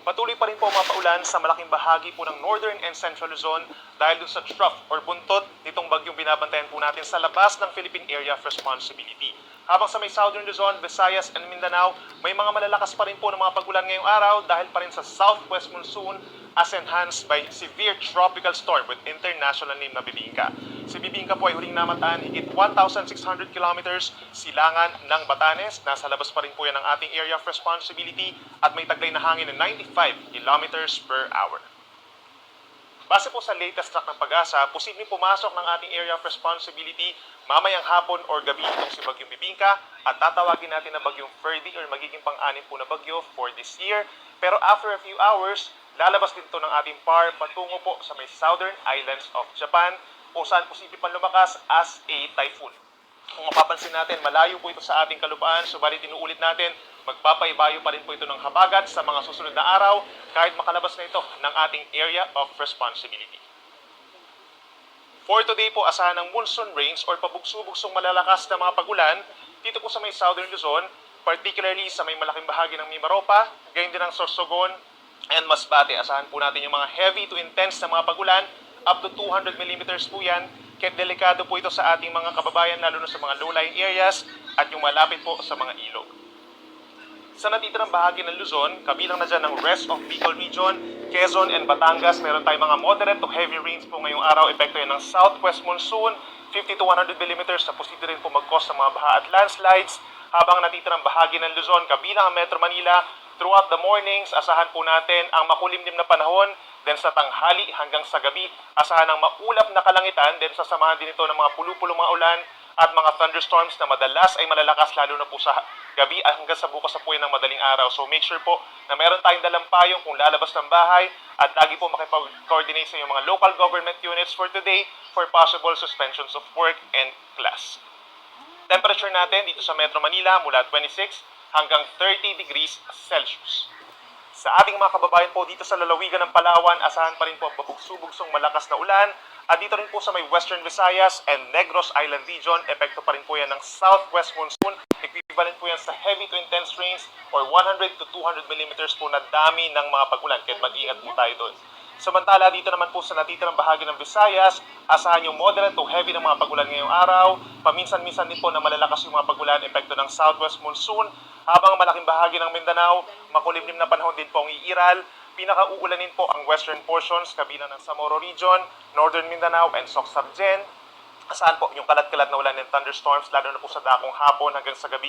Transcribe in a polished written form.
Patuloy pa rin po ang mga paulan sa malaking bahagi po ng Northern and Central Luzon dahil dun sa trough or buntot nitong bagyong binabantayan po natin sa labas ng Philippine Area of Responsibility. Habang sa may Southern Luzon, Visayas, and Mindanao, may mga malalakas pa rin po ng mga pagulan ngayong araw dahil pa rin sa southwest monsoon as enhanced by severe tropical storm with international name na Bibingka. Si Bibingka po ay huling namataan higit 1,600 kilometers silangan ng Batanes. Nasa labas pa rin po yan ng ating area of responsibility at may taglay na hangin na 95 kilometers per hour. Base po sa latest track ng Pag-asa, posibleng pumasok ng ating area of responsibility mamayang hapon or gabi itong si Bagyong Bibingka at tatawagin natin na Bagyong Ferdy or magiging pang-anim po na bagyo for this year. Pero after a few hours, lalabas din ito ng ating PAR patungo po sa may southern islands of Japan o saan posible pang lumakas as a typhoon. Kung mapapansin natin, malayo po ito sa ating kalupaan, subalit inuulit natin, magpapaibayo pa rin po ito ng habagat sa mga susunod na araw kahit makalabas na ito ng ating area of responsibility. For today po, asahan ng monsoon rains or pabugso-bugsong malalakas na mga pagulan dito po sa may Southern Luzon, particularly sa may malaking bahagi ng Mimaropa, gayon din ang Sorsogon and Masbate. Asahan po natin yung mga heavy to intense na mga pagulan, up to 200 millimeters po yan. Kaya delikado po ito sa ating mga kababayan, lalo na sa mga low-lying areas at yung malapit po sa mga ilog. Sa natitirang bahagi ng Luzon, kabilang na dyan ng rest of Bicol Region, Quezon and Batangas, meron tayong mga moderate to heavy rains po ngayong araw. Epekto yan ng southwest monsoon, 50 to 100 millimeters na posible rin po mag-cause ng mga baha at landslides. Habang natitirang bahagi ng Luzon, kabilang ang Metro Manila, throughout the mornings, asahan po natin ang makulimlim na panahon. Then sa tanghali hanggang sa gabi, asahan ng maulap na kalangitan. Then sasamahan din ito ng mga pulu-pulong mga ulan at mga thunderstorms na madalas ay malalakas lalo na po sa gabi at hanggang sa bukas sa puyan ng madaling araw. So make sure po na meron tayong dalang payong kung lalabas ng bahay at lagi po makipag-coordinate sa inyong mga local government units for today for possible suspensions of work and class. Temperature natin dito sa Metro Manila mula 26 hanggang 30 degrees Celsius. Sa ating mga kababayan po dito sa lalawigan ng Palawan, asahan pa rin po ang babugso-bugsong malakas na ulan. At dito rin po sa may Western Visayas and Negros Island region, epekto pa rin po yan ng southwest monsoon. Equivalent po yan sa heavy to intense rains or 100 to 200 millimeters po na dami ng mga pagulan. Kaya mag-ingat po tayo doon. Samantala, dito naman po sa natitirang bahagi ng Visayas, asahan yung moderate to heavy ng mga pagulan ngayong araw. Paminsan-minsan din po na malalakas yung mga pagulan, epekto ng southwest monsoon. Habang malaking bahagi ng Mindanao, makulimlim na panahon din po ang iiral. Pinakauulanin po ang western portions, kabilang ng Samoro Region, Northern Mindanao, and Soc-Sargen. Asahan po yung kalat-kalat na ulan ng thunderstorms, lalo na po sa dakong hapon hanggang sa gabi